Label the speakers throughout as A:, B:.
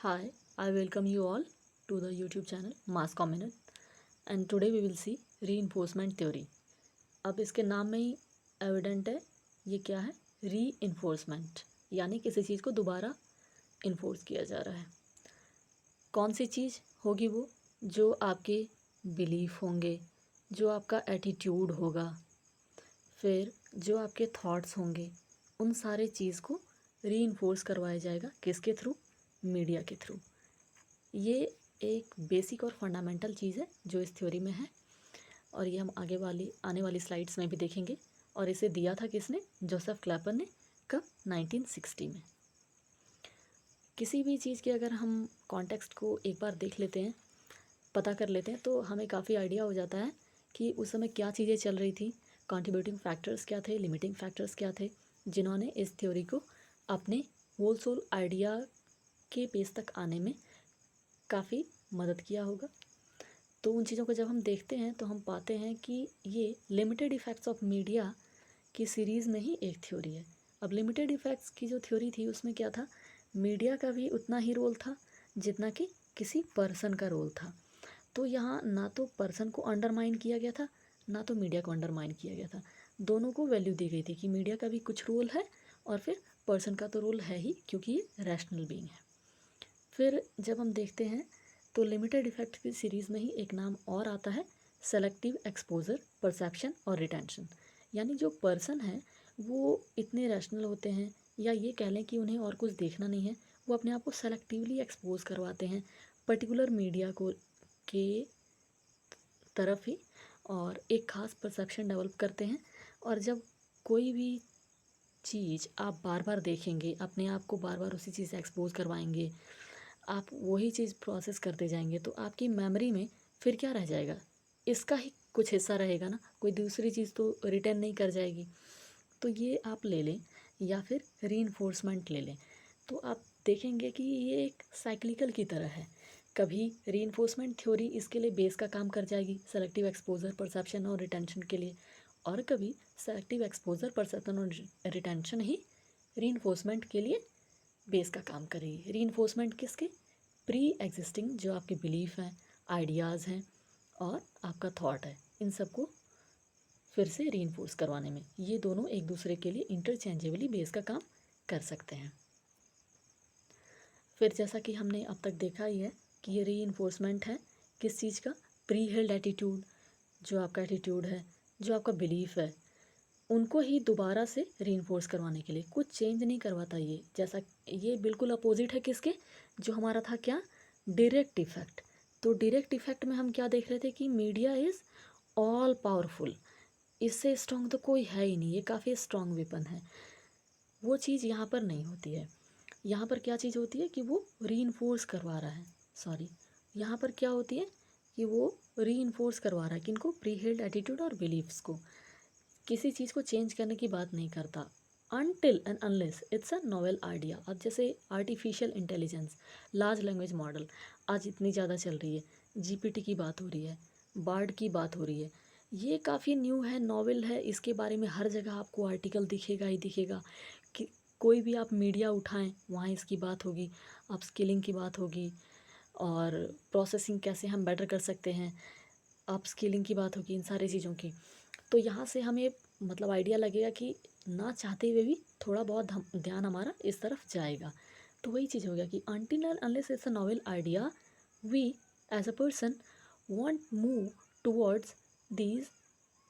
A: Hi, I welcome you all to the YouTube channel Mass Minute and today we will see reinforcement theory. अब इसके नाम में ही evident है ये क्या है रीइंफोर्समेंट यानी किसी चीज़ को दोबारा इन्फोर्स किया जा रहा है। कौन सी चीज़ होगी वो जो आपके बिलीफ होंगे, जो आपका एटीट्यूड होगा, फिर जो आपके थॉट्स होंगे, उन सारे चीज़ को रीइंफोर्स करवाया जाएगा किसके थ्रू? मीडिया के थ्रू। ये एक बेसिक और फंडामेंटल चीज़ है जो इस थ्योरी में है और ये हम आने वाली स्लाइड्स में भी देखेंगे। और इसे दिया था किसने? जोसेफ क्लैपर ने। कब? 1960 में। किसी भी चीज़ के अगर हम कॉन्टेक्स्ट को एक बार देख लेते हैं, पता कर लेते हैं, तो हमें काफ़ी आइडिया हो जाता है कि उस समय क्या चीज़ें चल रही थी, कंट्रीब्यूटिंग फैक्टर्स क्या थे, लिमिटिंग फैक्टर्स क्या थे, जिन्होंने इस थ्योरी को अपने होल सोल आइडिया के बेस तक आने में काफ़ी मदद किया होगा। तो उन चीज़ों को जब हम देखते हैं तो हम पाते हैं कि ये लिमिटेड इफ़ेक्ट्स ऑफ मीडिया की सीरीज़ में ही एक थ्योरी है। अब लिमिटेड इफ़ेक्ट्स की जो थ्योरी थी उसमें क्या था? मीडिया का भी उतना ही रोल था जितना कि किसी पर्सन का रोल था। तो यहाँ ना तो पर्सन को अंडरमाइन किया गया था, ना तो मीडिया को अंडरमाइन किया गया था। दोनों को वैल्यू दी गई थी कि मीडिया का भी कुछ रोल है और फिर पर्सन का तो रोल है ही, क्योंकि ये रैशनल बीइंग है। फिर जब हम देखते हैं तो लिमिटेड इफ़ेक्ट की सीरीज़ में ही एक नाम और आता है, सेलेक्टिव एक्सपोजर, परसेप्शन और रिटेंशन। यानी जो पर्सन है वो इतने रैशनल होते हैं, या ये कह लें कि उन्हें और कुछ देखना नहीं है, वो अपने आप को सेलेक्टिवली एक्सपोज करवाते हैं पर्टिकुलर मीडिया को के तरफ ही, और एक ख़ास परसेप्शन डेवलप करते हैं। और जब कोई भी चीज़ आप बार बार देखेंगे, अपने आप को बार बार उसी चीज़ से एक्सपोज करवाएंगे, आप वही चीज़ प्रोसेस करते जाएंगे, तो आपकी मेमोरी में फिर क्या रह जाएगा? इसका ही कुछ हिस्सा रहेगा ना, कोई दूसरी चीज़ तो रिटर्न नहीं कर जाएगी। तो ये आप ले लें या फिर रीइंफोर्समेंट ले लें, तो आप देखेंगे कि ये एक साइक्लिकल की तरह है। कभी रीइंफोर्समेंट थ्योरी इसके लिए बेस का काम कर जाएगी, सेलेक्टिव एक्सपोजर, परसेप्शन और रिटेंशन के लिए, और कभी सेलेक्टिव एक्सपोजर, परसेप्शन और रिटेंशन ही रीइंफोर्समेंट के लिए बेस का काम करेगी। रीइंफोर्समेंट किसके? प्री एग्जिस्टिंग जो आपके बिलीफ हैं, आइडियाज़ हैं और आपका थॉट है, इन सबको फिर से रीइंफोर्स करवाने में ये दोनों एक दूसरे के लिए इंटरचेंजेबली बेस का काम कर सकते हैं। फिर जैसा कि हमने अब तक देखा ही है कि ये रीइंफोर्समेंट है किस चीज़ का? प्री हेल्ड एटीट्यूड, जो आपका एटीट्यूड है, जो आपका बिलीफ है, उनको ही दोबारा से रीइंफोर्स करवाने के लिए, कुछ चेंज नहीं करवाता ये। जैसा ये बिल्कुल अपोजिट है किसके? जो हमारा था क्या? Direct effect. तो डायरेक्ट इफेक्ट में हम क्या देख रहे थे कि मीडिया इज़ ऑल पावरफुल, इससे स्ट्रॉन्ग तो कोई है ही नहीं, ये काफ़ी स्ट्रॉन्ग वेपन है। वो चीज़ यहाँ पर नहीं होती है। यहाँ पर क्या चीज़ होती है कि वो रीइंफोर्स करवा रहा है, सॉरी, यहाँ पर क्या होती है कि वो रीइंफोर्स करवा रहा है किनको? प्री हेल्ड एटीट्यूड और बिलीफ्स को। किसी चीज़ को चेंज करने की बात नहीं करता, until and unless it's a novel idea. अब जैसे artificial intelligence, large language model आज इतनी ज़्यादा चल रही है, जीपीटी की बात हो रही है, बार्ड की बात हो रही है, ये काफ़ी न्यू है, नॉवेल है, इसके बारे में हर जगह आपको आर्टिकल दिखेगा ही दिखेगा। कि कोई भी आप मीडिया उठाएं वहाँ इसकी बात होगी, आप स्किलिंग की बात होगी, और प्रोसेसिंग कैसे हम बेटर कर सकते हैं, आप स्किलिंग की बात होगी, इन सारी चीज़ों की। तो यहाँ से हमें मतलब आइडिया लगेगा कि ना चाहते हुए भी थोड़ा बहुत ध्यान हमारा इस तरफ जाएगा। तो वही चीज़ हो गया कि until and unless it's a novel idea, we as a person want move towards these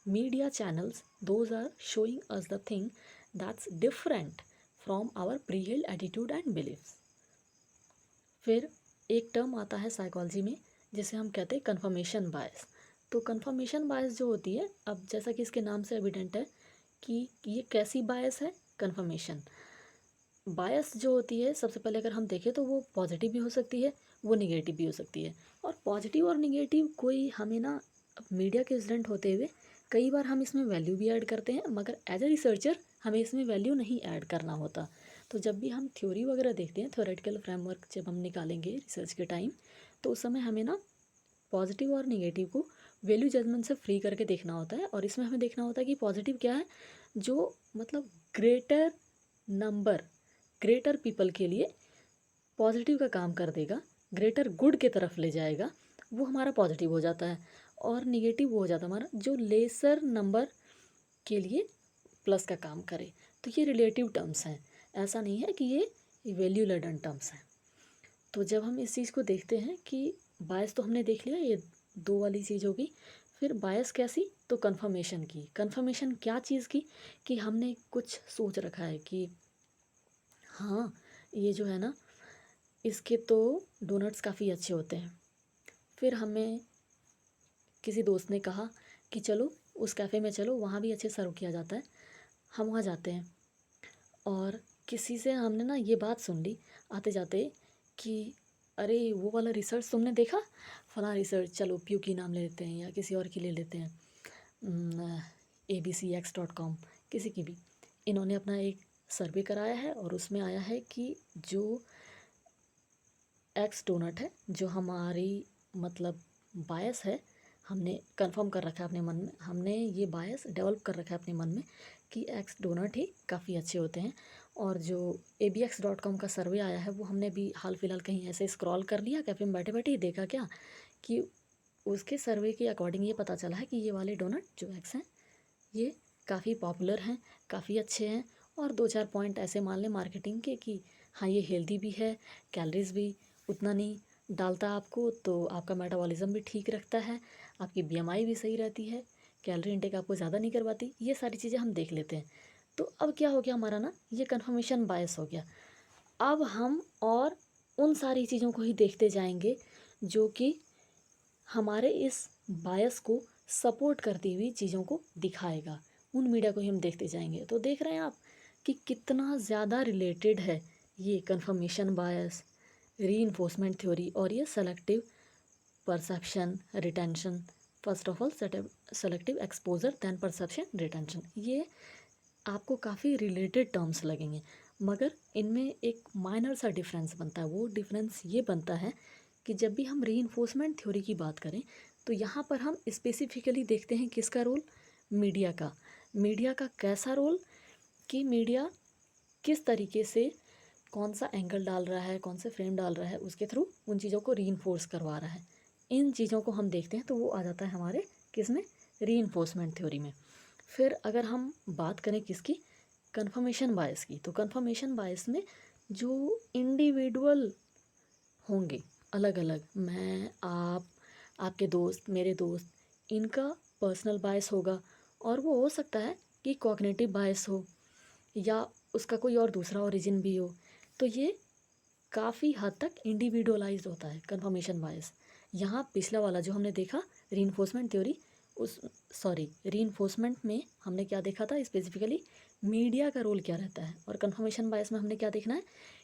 A: media channels, those are showing us the thing that's different from our pre-held attitude and beliefs. फिर एक term आता है psychology में जिसे हम कहते हैं conformation बायस। तो कन्फर्मेशन बायस जो होती है, अब जैसा कि इसके नाम से एविडेंट है कि ये कैसी बायस है? कन्फर्मेशन बायस जो होती है, सबसे पहले अगर हम देखें तो वो पॉजिटिव भी हो सकती है, वो निगेटिव भी हो सकती है। और पॉजिटिव और निगेटिव कोई हमें ना, मीडिया के स्टूडेंट होते हुए कई बार हम इसमें वैल्यू भी ऐड करते हैं, मगर एज ए रिसर्चर हमें इसमें वैल्यू नहीं ऐड करना होता। तो जब भी हम थ्योरी वगैरह देखते हैं, थ्योरेटिकल फ्रेमवर्क जब हम निकालेंगे रिसर्च के टाइम, तो उस समय हमें ना पॉजिटिव और निगेटिव को वैल्यू जजमेंट से फ्री करके देखना होता है। और इसमें हमें देखना होता है कि पॉजिटिव क्या है, जो मतलब ग्रेटर नंबर, ग्रेटर पीपल के लिए पॉजिटिव का काम कर देगा, ग्रेटर गुड के तरफ ले जाएगा, वो हमारा पॉजिटिव हो जाता है। और निगेटिव वो हो जाता है हमारा जो लेसर नंबर के लिए प्लस का काम करे। तो ये रिलेटिव टर्म्स हैं, ऐसा नहीं है कि ये वैल्यू लेडन टर्म्स हैं। तो जब हम इस चीज़ को देखते हैं कि बायस तो हमने देख लिया, ये दो वाली चीज़ होगी। फिर बायस कैसी, तो कन्फर्मेशन की। कन्फर्मेशन क्या चीज़ की, कि हमने कुछ सोच रखा है कि हाँ ये जो है ना, इसके तो डोनट्स काफ़ी अच्छे होते हैं। फिर हमें किसी दोस्त ने कहा कि चलो उस कैफ़े में चलो, वहाँ भी अच्छे सर्व किया जाता है। हम वहाँ जाते हैं और किसी से हमने ना ये बात सुन ली आते जाते कि अरे वो वाला रिसर्च तुमने देखा, फलां रिसर्च, चलो प्यू की नाम ले लेते हैं या किसी और की ले लेते हैं, abcx.com, किसी की भी। इन्होंने अपना एक सर्वे कराया है और उसमें आया है कि जो एक्स डोनट है, जो हमारी मतलब बायस है, हमने कंफर्म कर रखा है अपने मन में, हमने ये बायस डेवलप कर रखा है अपने मन में कि एक्स डोनट ही काफ़ी अच्छे होते हैं। और जो abx.com का सर्वे आया है, वो हमने भी हाल फिलहाल कहीं ऐसे स्क्रॉल कर लिया कैफ़े में बैठे बैठे ही देखा क्या, कि उसके सर्वे के अकॉर्डिंग ये पता चला है कि ये वाले डोनट जो एक्स हैं ये काफ़ी पॉपुलर हैं, काफ़ी अच्छे हैं। और दो चार पॉइंट ऐसे मान लें मार्केटिंग के कि हाँ ये हेल्दी भी है, कैलोरीज भी उतना नहीं डालता आपको, तो आपका मेटाबॉलिज्म भी ठीक रखता है, आपकी बीएमआई भी सही रहती है, कैलोरी इनटेक आपको ज़्यादा नहीं करवाती। ये सारी चीज़ें हम देख लेते हैं। तो अब क्या हो गया हमारा ना, ये कन्फर्मेशन बायस हो गया। अब हम और उन सारी चीज़ों को ही देखते जाएंगे जो कि हमारे इस बायस को सपोर्ट करती हुई चीज़ों को दिखाएगा। उन मीडिया को ही हम देखते जाएंगे। तो देख रहे हैं आप कि कितना ज़्यादा रिलेटेड है ये कन्फर्मेशन बायस, रीइंफोर्समेंट थ्योरी और ये selective perception retention. First of all selective exposure then perception retention. ये आपको काफ़ी रिलेटेड टर्म्स लगेंगे, मगर इनमें एक माइनर सा डिफरेंस बनता है। वो डिफरेंस ये बनता है कि जब भी हम रीइंफोर्समेंट थ्योरी की बात करें तो यहाँ पर हम स्पेसिफिकली देखते हैं किसका रोल, मीडिया का। मीडिया का कैसा रोल, कि मीडिया किस तरीके से कौन सा एंगल डाल रहा है, कौन से फ्रेम डाल रहा है, उसके थ्रू उन चीज़ों को रीइंफोर्स करवा रहा है। इन चीज़ों को हम देखते हैं तो वो आ जाता है हमारे किस में, रीइंफोर्समेंट थ्योरी में। फिर अगर हम बात करें किसकी, कन्फर्मेशन बायस की, तो कन्फर्मेशन बायस में जो इंडिविजुअल होंगे अलग अलग, मैं, आप, आपके दोस्त, मेरे दोस्त, इनका पर्सनल बायस होगा। और वो हो सकता है कि कॉग्निटिव बायस हो या उसका कोई और दूसरा ओरिजिन भी हो। तो ये काफ़ी हद तक इंडिविजुअलाइज्ड होता है कन्फर्मेशन बायस। यहाँ पिछला वाला जो हमने देखा रीइंफोर्समेंट थ्योरी, उस रीइंफोर्समेंट में हमने क्या देखा था स्पेसिफिकली, मीडिया का रोल क्या रहता है। और कन्फर्मेशन बायस में हमने क्या देखना है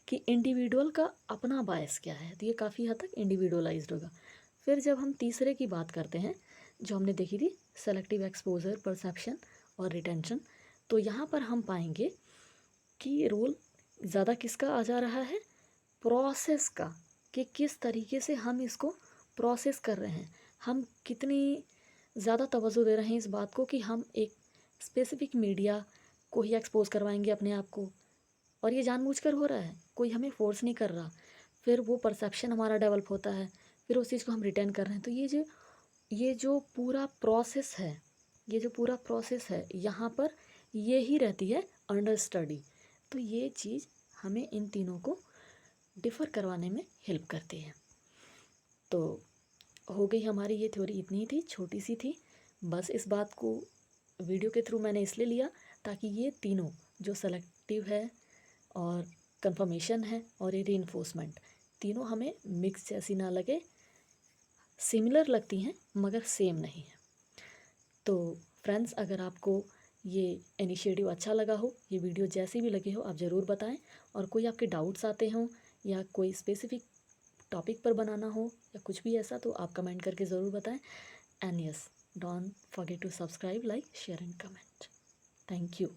A: कि इंडिविजुअल का अपना बायस क्या है। तो ये काफ़ी हद तक इंडिविजुअलाइज्ड होगा। फिर जब हम तीसरे की बात करते हैं जो हमने देखी थी, सेलेक्टिव एक्सपोजर, परसेप्शन और रिटेंशन, तो यहाँ पर हम पाएंगे कि रोल ज़्यादा किसका आ जा रहा है, प्रोसेस का, कि किस तरीके से हम इसको प्रोसेस कर रहे हैं, हम कितनी ज़्यादा तवज्जो दे रहे हैं इस बात को कि हम एक स्पेसिफिक मीडिया को ही एक्सपोज करवाएंगे अपने आप को। और ये जानबूझकर हो रहा है, कोई हमें फोर्स नहीं कर रहा। फिर वो परसेप्शन हमारा डेवलप होता है, फिर उस चीज़ को हम रिटेन कर रहे हैं। तो ये जो पूरा प्रोसेस है, ये जो पूरा प्रोसेस है यहाँ पर ये ही रहती है अंडर स्टडी। तो ये चीज़ हमें इन तीनों को डिफ़र करवाने में हेल्प करती है। तो हो गई हमारी ये थ्योरी, इतनी ही थी, छोटी सी थी। बस इस बात को वीडियो के थ्रू मैंने इसलिए लिया ताकि ये तीनों जो सेलेक्टिव है और कंफर्मेशन है और ये रीइंफोर्समेंट, तीनों हमें मिक्स जैसी ना लगे, सिमिलर लगती हैं मगर सेम नहीं है। तो फ्रेंड्स, अगर आपको ये इनिशिएटिव अच्छा लगा हो, ये वीडियो जैसी भी लगी हो, आप ज़रूर बताएं। और कोई आपके डाउट्स आते हों या कोई स्पेसिफिक टॉपिक पर बनाना हो या कुछ भी ऐसा, तो आप कमेंट करके ज़रूर बताएं। And yes, don't forget to subscribe, like, share and comment. Thank you.